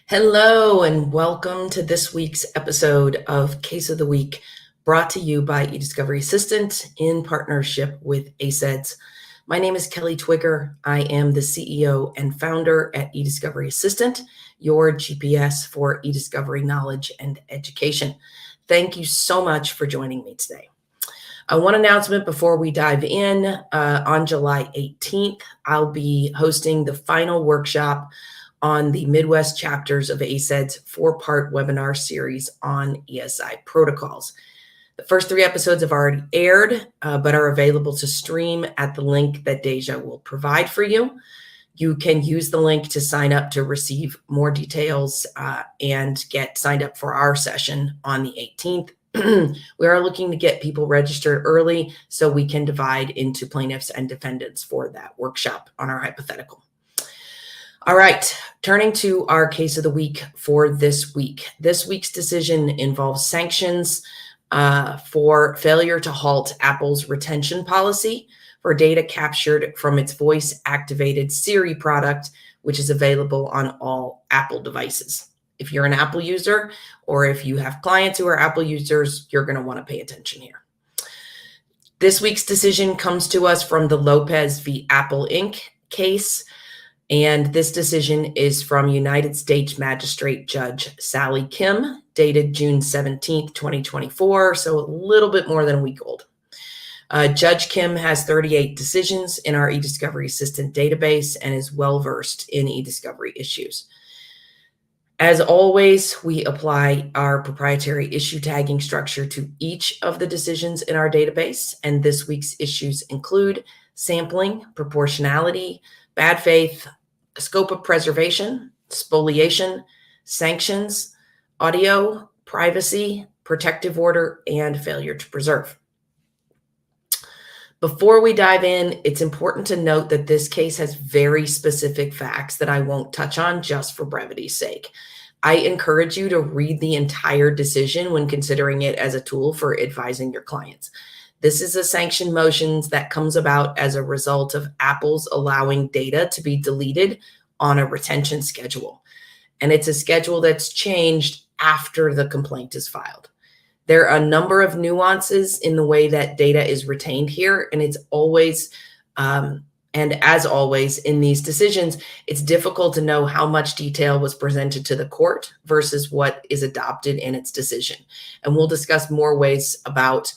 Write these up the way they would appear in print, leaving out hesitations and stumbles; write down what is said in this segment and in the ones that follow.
Hello and welcome to this week's episode of Case of the Week, brought to you by eDiscovery Assistant in partnership with 𝐂𝐚𝐬𝐿. My name is Kelly Twigger. I am the CEO and founder at eDiscovery Assistant, your GPS for eDiscovery knowledge and education. Thank you so much for joining me today. One announcement before we dive in. On July 18th, I'll be hosting the final workshop on the Midwest chapters of 𝐂𝐚𝐬𝐿's 4-part webinar series on ESI protocols. The first 3 episodes have already aired, but are available to stream at the link that 𝐀𝐩𝐩𝐞 will provide for you. You can use the link to sign up to receive more details and get signed up for our session on the 18th. We are looking to get people registered early so we can divide into plaintiffs and defendants for that workshop on our hypothetical. All right, turning to our case of the week for this week. This week's decision involves sanctions for failure to halt Apple's retention policy for data captured from its voice-activated Siri product, which is available on all Apple devices. If you're an Apple user or if you have clients who are Apple users, you're going to want to pay attention here. This week's decision comes to us from the Lopez v. Apple Inc. case. And this decision is from United States Magistrate Judge Sallie Kim, dated June 17th, 2024, so a little bit more than a week old. Judge Kim has 38 decisions in our eDiscovery Assistant database and is well-versed in eDiscovery issues. As always, we apply our proprietary issue tagging structure to each of the decisions in our database, and this week's issues include sampling, proportionality, bad faith, scope of preservation, spoliation, sanctions, audio, privacy, protective order, and failure to preserve. Before we dive in, it's important to note that this case has very specific facts that I won't touch on just for brevity's sake. I encourage you to read the entire decision when considering it as a tool for advising your clients. This is a sanction motion that comes about as a result of Apple's allowing data to be deleted on a retention schedule. And it's a schedule that's changed after the complaint is filed. There are a number of nuances in the way that data is retained here, and it's always, and as always in these decisions, it's difficult to know how much detail was presented to the court versus what is adopted in its decision. And we'll discuss more ways about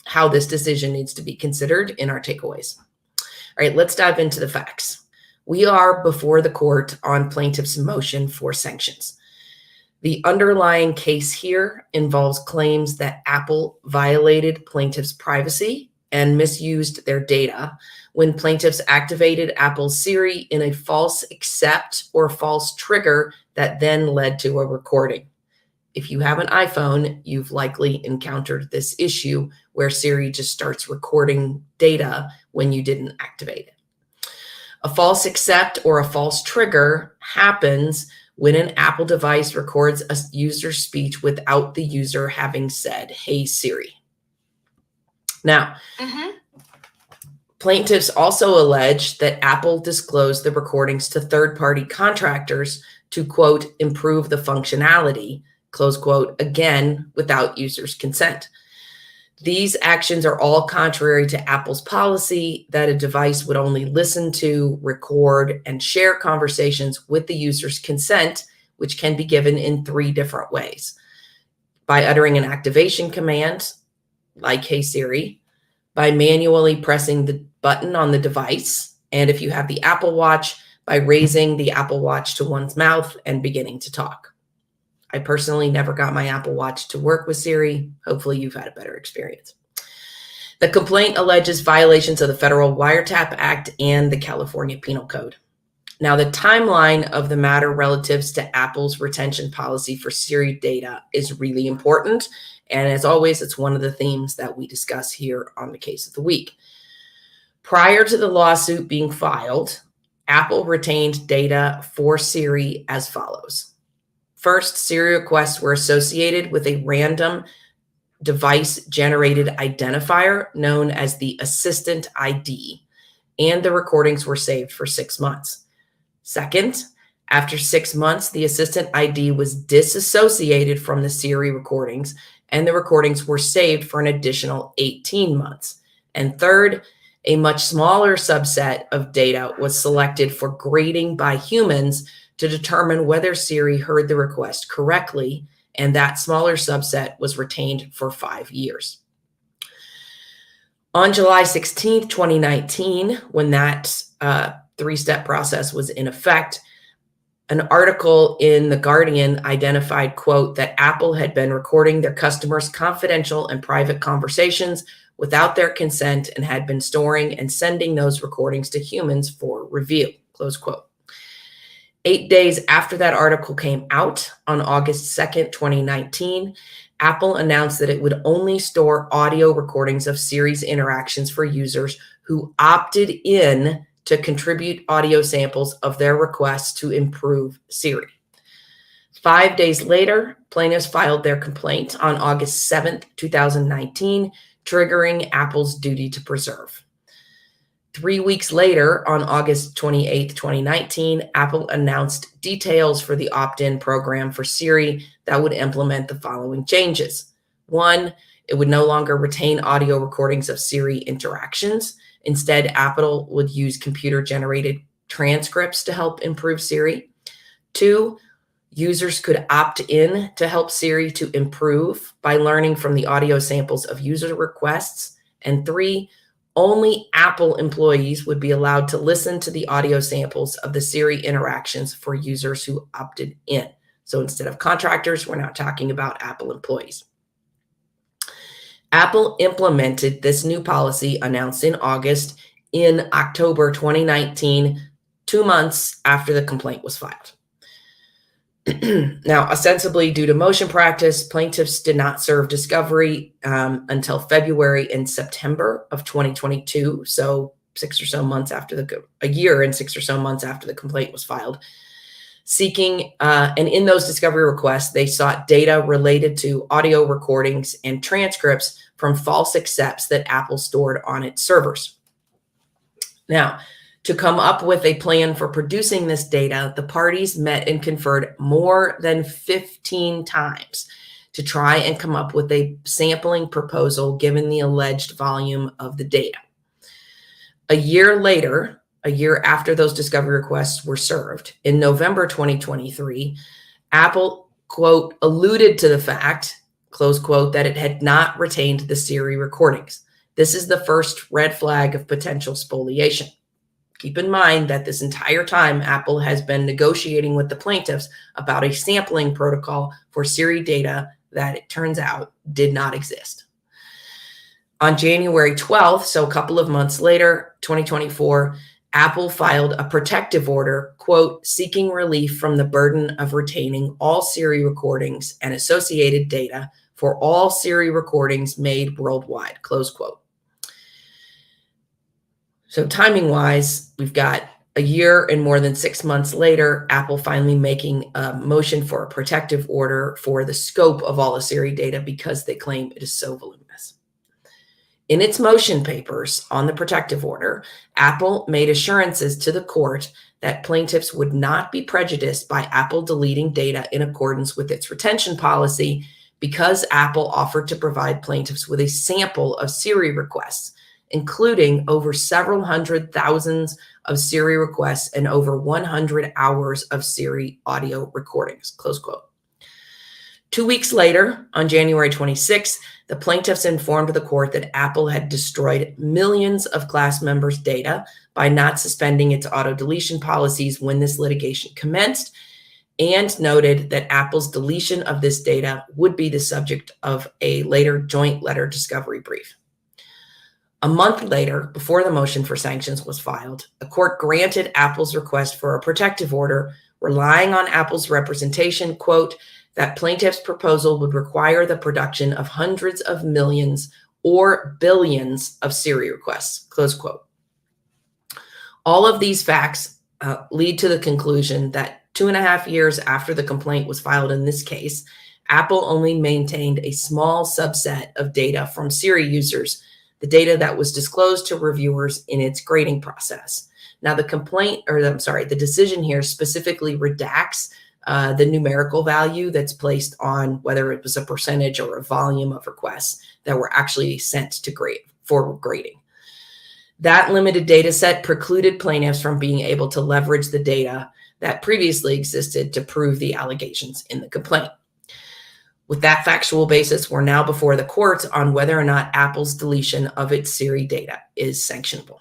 how this decision needs to be considered in our takeaways. All right, let's dive into the facts. We are before the court on plaintiff's motion for sanctions. The underlying case here involves claims that Apple violated plaintiff's privacy and misused their data when plaintiffs activated Apple's Siri in a false accept or false trigger that then led to a recording. If you have an iPhone, you've likely encountered this issue where Siri just starts recording data when you didn't activate it. A false accept or a false trigger happens when an Apple device records a user's speech without the user having said, "Hey Siri." Now, plaintiffs also allege that Apple disclosed the recordings to third-party contractors to, quote, improve the functionality, close quote, again, without users' consent. These actions are all contrary to Apple's policy that a device would only listen to, record, and share conversations with the user's consent, which can be given in 3 different ways. By uttering an activation command, like "Hey Siri," by manually pressing the button on the device, and if you have the Apple Watch, by raising the Apple Watch to one's mouth and beginning to talk. I personally never got my Apple Watch to work with Siri. Hopefully you've had a better experience. The complaint alleges violations of the Federal Wiretap Act and the California Penal Code. Now, the timeline of the matter relatives to Apple's retention policy for Siri data is really important. And as always, it's one of the themes that we discuss here on the case of the week. Prior to the lawsuit being filed, Apple retained data for Siri as follows. First, Siri requests were associated with a random device-generated identifier known as the Assistant ID, and the recordings were saved for 6 months. Second, After 6 months, the assistant ID was disassociated from the Siri recordings, and the recordings were saved for an additional 18 months. And third, a much smaller subset of data was selected for grading by humans to determine whether Siri heard the request correctly, and that smaller subset was retained for 5 years. On July 16th, 2019, when that three-step process was in effect, an article in The Guardian identified, quote, that Apple had been recording their customers' confidential and private conversations without their consent and had been storing and sending those recordings to humans for review, close quote. 8 days after that article came out, on August 2nd, 2019, Apple announced that it would only store audio recordings of Siri's interactions for users who opted in to contribute audio samples of their requests to improve Siri. 5 days later, plaintiffs filed their complaint on August 7th, 2019, triggering Apple's duty to preserve. 3 weeks later, on August 28th, 2019, Apple announced details for the opt-in program for Siri that would implement the following changes. 1, it would no longer retain audio recordings of Siri interactions. Instead, Apple would use computer-generated transcripts to help improve Siri. 2, users could opt in to help Siri to improve by learning from the audio samples of user requests. And 3, only Apple employees would be allowed to listen to the audio samples of the Siri interactions for users who opted in. So instead of contractors, we're now talking about Apple employees. Apple implemented this new policy announced in August in October 2019, 2 months after the complaint was filed. Now, ostensibly due to motion practice, plaintiffs did not serve discovery until February and September of 2022, so 6 or so months after a year and 6 or so months after the complaint was filed. And in those discovery requests, they sought data related to audio recordings and transcripts from false accepts that Apple stored on its servers. Now, to come up with a plan for producing this data, the parties met and conferred more than 15 times to try and come up with a sampling proposal given the alleged volume of the data. A year later, a year after those discovery requests were served, in November 2023, Apple, quote, alluded to the fact, close quote, that it had not retained the Siri recordings. This is the first red flag of potential spoliation. Keep in mind that this entire time, Apple has been negotiating with the plaintiffs about a sampling protocol for Siri data that it turns out did not exist. On January 12th, so a couple of months later, 2024, Apple filed a protective order, quote, seeking relief from the burden of retaining all Siri recordings and associated data for all Siri recordings made worldwide, close quote. So timing-wise, we've got a year and more than 6 months later, Apple finally making a motion for a protective order for the scope of all the Siri data because they claim it is so voluminous. In its motion papers on the protective order, Apple made assurances to the court that plaintiffs would not be prejudiced by Apple deleting data in accordance with its retention policy because Apple offered to provide plaintiffs with a sample of Siri requests, including over several hundred thousands of Siri requests and over 100 hours of Siri audio recordings, close quote. 2 weeks later, on January 26th, the plaintiffs informed the court that Apple had destroyed millions of class members' data by not suspending its auto deletion policies when this litigation commenced, and noted that Apple's deletion of this data would be the subject of a later joint letter discovery brief. A month later, before the motion for sanctions was filed, the court granted Apple's request for a protective order, relying on Apple's representation, quote, that plaintiff's proposal would require the production of hundreds of millions or billions of Siri requests, close quote. All of these facts lead to the conclusion that 2.5 years after the complaint was filed in this case, Apple only maintained a small subset of data from Siri users, the data that was disclosed to reviewers in its grading process. Now, the decision here specifically redacts the numerical value that's placed on whether it was a percentage or a volume of requests that were actually sent to grade for grading. That limited data set precluded plaintiffs from being able to leverage the data that previously existed to prove the allegations in the complaint. With that factual basis, we're now before the court on whether or not Apple's deletion of its Siri data is sanctionable.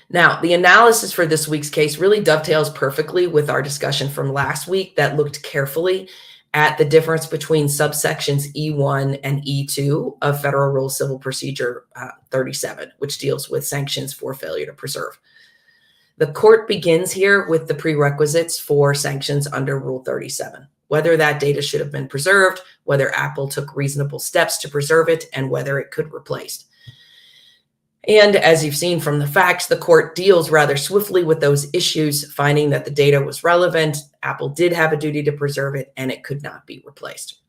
Now, the analysis for this week's case really dovetails perfectly with our discussion from last week that looked carefully at the difference between subsections E1 and E2 of Federal Rule Civil Procedure 37, which deals with sanctions for failure to preserve. The court begins here with the prerequisites for sanctions under Rule 37, whether that data should have been preserved, whether Apple took reasonable steps to preserve it, and whether it could be replaced. And as you've seen from the facts, the court deals rather swiftly with those issues, finding that the data was relevant, Apple did have a duty to preserve it, and it could not be replaced.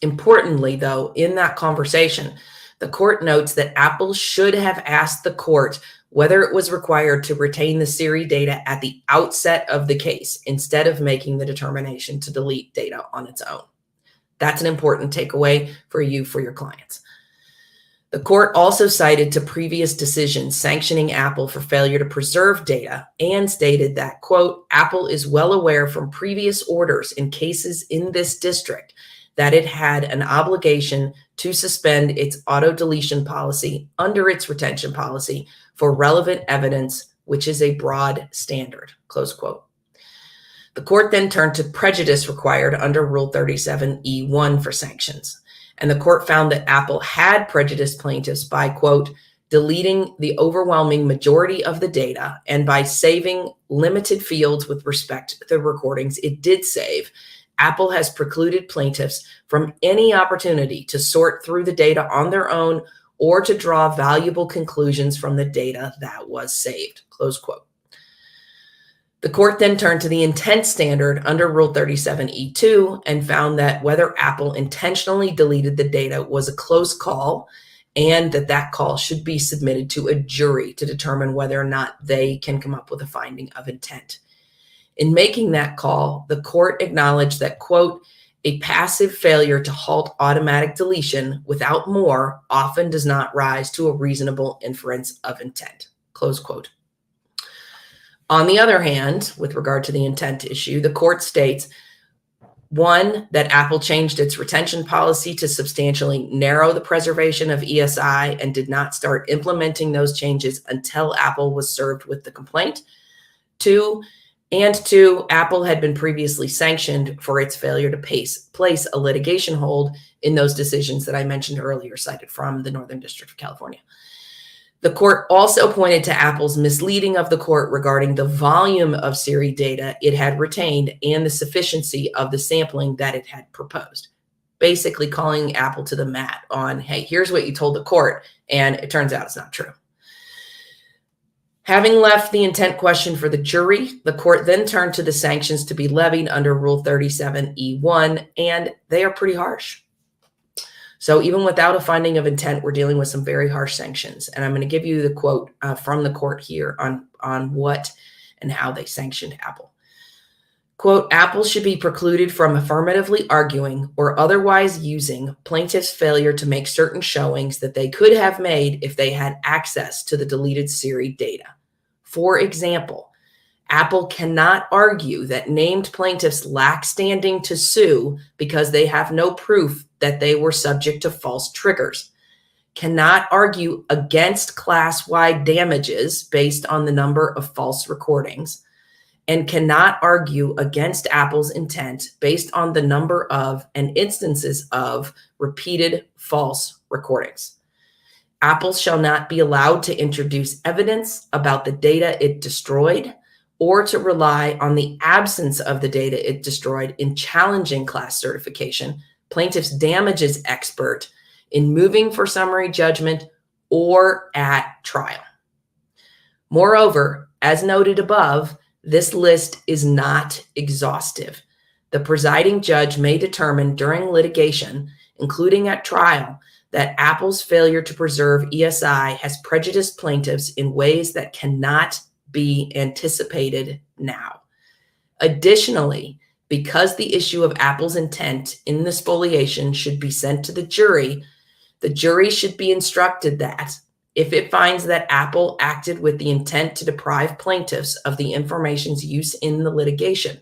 Importantly, though, in that conversation, the court notes that Apple should have asked the court whether it was required to retain the Siri data at the outset of the case instead of making the determination to delete data on its own. That's an important takeaway for your clients. The court also cited to previous decisions sanctioning Apple for failure to preserve data and stated that, quote, Apple is well aware from previous orders in cases in this district that it had an obligation to suspend its auto deletion policy under its retention policy for relevant evidence, which is a broad standard, close quote. The court then turned to prejudice required under Rule 37E1 for sanctions. And the court found that Apple had prejudiced plaintiffs by, quote, deleting the overwhelming majority of the data and by saving limited fields with respect to the recordings it did save. Apple has precluded plaintiffs from any opportunity to sort through the data on their own or to draw valuable conclusions from the data that was saved, close quote. The court then turned to the intent standard under Rule 37E2 and found that whether Apple intentionally deleted the data was a close call and that call should be submitted to a jury to determine whether or not they can come up with a finding of intent. In making that call, the court acknowledged that, quote, a passive failure to halt automatic deletion without more often does not rise to a reasonable inference of intent, close quote. On the other hand, with regard to the intent issue, the court states, one, that Apple changed its retention policy to substantially narrow the preservation of ESI and did not start implementing those changes until Apple was served with the complaint. Two, Apple had been previously sanctioned for its failure to place a litigation hold in those decisions that I mentioned earlier, cited from the Northern District of California. The court also pointed to Apple's misleading of the court regarding the volume of Siri data it had retained and the sufficiency of the sampling that it had proposed, basically calling Apple to the mat on, hey, here's what you told the court, and it turns out it's not true. Having left the intent question for the jury, the court then turned to the sanctions to be levied under Rule 37E1, and they are pretty harsh. So even without a finding of intent, we're dealing with some very harsh sanctions. And I'm going to give you the quote from the court here on what and how they sanctioned Apple. Quote, Apple should be precluded from affirmatively arguing or otherwise using plaintiff's failure to make certain showings that they could have made if they had access to the deleted Siri data. For example, Apple cannot argue that named plaintiffs lack standing to sue because they have no proof that they were subject to false triggers, cannot argue against class-wide damages based on the number of false recordings, and cannot argue against Apple's intent based on the number of and instances of repeated false recordings. Apple shall not be allowed to introduce evidence about the data it destroyed or to rely on the absence of the data it destroyed in challenging class certification, plaintiff's damages expert in moving for summary judgment or at trial. Moreover, as noted above, this list is not exhaustive. The presiding judge may determine during litigation, including at trial, that Apple's failure to preserve ESI has prejudiced plaintiffs in ways that cannot be anticipated now. Additionally, because the issue of Apple's intent in the spoliation should be sent to the jury should be instructed that if it finds that Apple acted with the intent to deprive plaintiffs of the information's use in the litigation,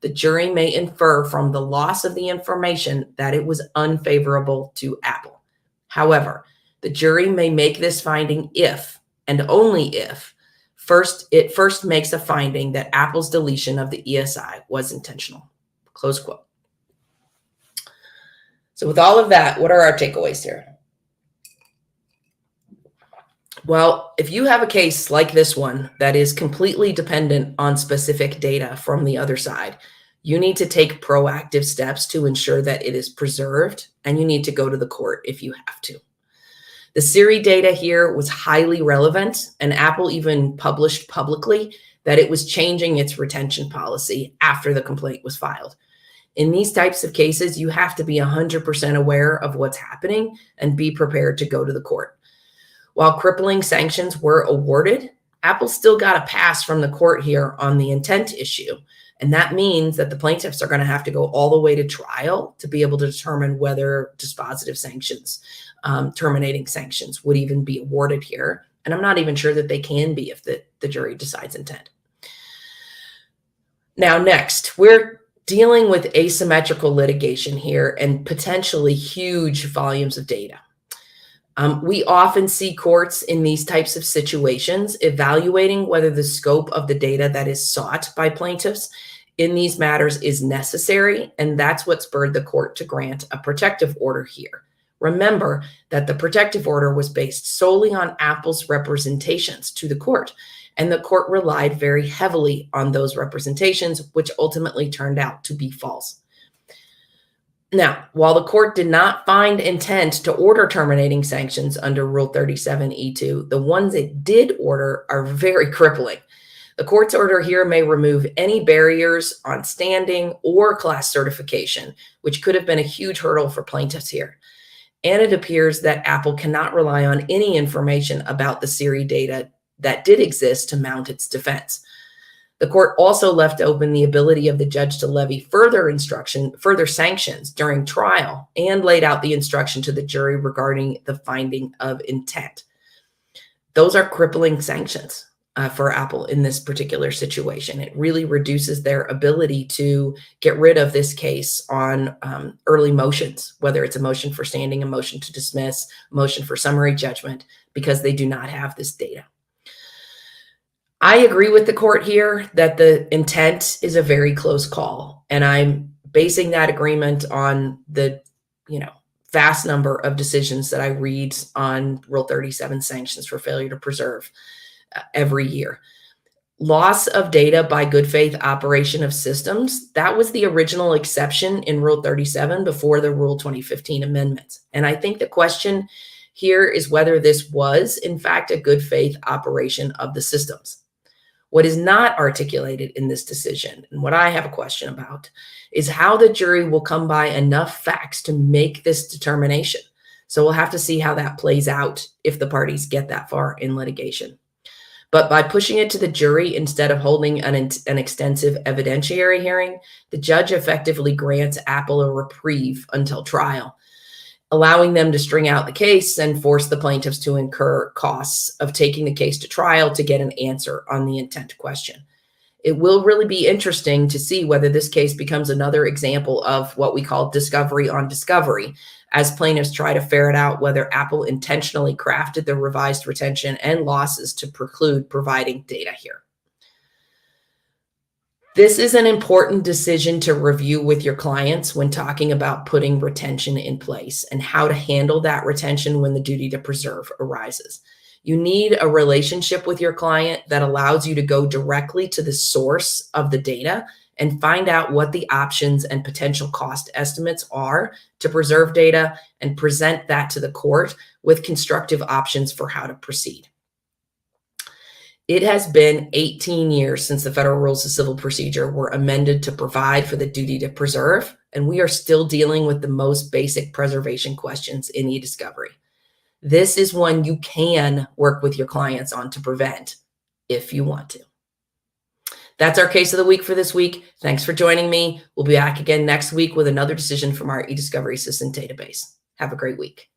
the jury may infer from the loss of the information that it was unfavorable to Apple. However, the jury may make this finding if, and only if, it first makes a finding that Apple's deletion of the ESI was intentional. Close quote. So with all of that, what are our takeaways here? Well, if you have a case like this one that is completely dependent on specific data from the other side, you need to take proactive steps to ensure that it is preserved, and you need to go to the court if you have to. The Siri data here was highly relevant, and Apple even published publicly that it was changing its retention policy after the complaint was filed. In these types of cases, you have to be 100% aware of what's happening and be prepared to go to the court. While crippling sanctions were awarded, Apple still got a pass from the court here on the intent issue. And that means that the plaintiffs are going to have to go all the way to trial to be able to determine whether dispositive sanctions, terminating sanctions would even be awarded here. And I'm not even sure that they can be if the jury decides intent. Now, next, we're dealing with asymmetrical litigation here and potentially huge volumes of data. We often see courts in these types of situations evaluating whether the scope of the data that is sought by plaintiffs in these matters is necessary, and that's what spurred the court to grant a protective order here. Remember that the protective order was based solely on Apple's representations to the court, and the court relied very heavily on those representations, which ultimately turned out to be false. Now, while the court did not find intent to order terminating sanctions under Rule 37(e)(2), the ones it did order are very crippling. The court's order here may remove any barriers on standing or class certification, which could have been a huge hurdle for plaintiffs here. And it appears that Apple cannot rely on any information about the Siri data that did exist to mount its defense. The court also left open the ability of the judge to levy further sanctions during trial, and laid out the instruction to the jury regarding the finding of intent. Those are crippling sanctions for Apple in this particular situation. It really reduces their ability to get rid of this case on early motions, whether it's a motion for standing, a motion to dismiss, a motion for summary judgment, because they do not have this data. I agree with the court here that the intent is a very close call, and I'm basing that agreement on the, vast number of decisions that I read on Rule 37 sanctions for failure to preserve every year. Loss of data by good faith operation of systems, that was the original exception in Rule 37 before the Rule 2015 amendments. And I think the question here is whether this was, in fact, a good faith operation of the systems. What is not articulated in this decision, and what I have a question about, is how the jury will come by enough facts to make this determination. So we'll have to see how that plays out if the parties get that far in litigation. But by pushing it to the jury instead of holding an extensive evidentiary hearing, the judge effectively grants Apple a reprieve until trial, allowing them to string out the case and force the plaintiffs to incur costs of taking the case to trial to get an answer on the intent question. It will really be interesting to see whether this case becomes another example of what we call discovery on discovery, as plaintiffs try to ferret out whether Apple intentionally crafted the revised retention and losses to preclude providing data here. This is an important decision to review with your clients when talking about putting retention in place and how to handle that retention when the duty to preserve arises. You need a relationship with your client that allows you to go directly to the source of the data and find out what the options and potential cost estimates are to preserve data, and present that to the court with constructive options for how to proceed. It has been 18 years since the Federal Rules of Civil Procedure were amended to provide for the duty to preserve, and we are still dealing with the most basic preservation questions in eDiscovery. This is one you can work with your clients on to prevent if you want to. That's our case of the week for this week. Thanks for joining me. We'll be back again next week with another decision from our eDiscovery Assistant database. Have a great week.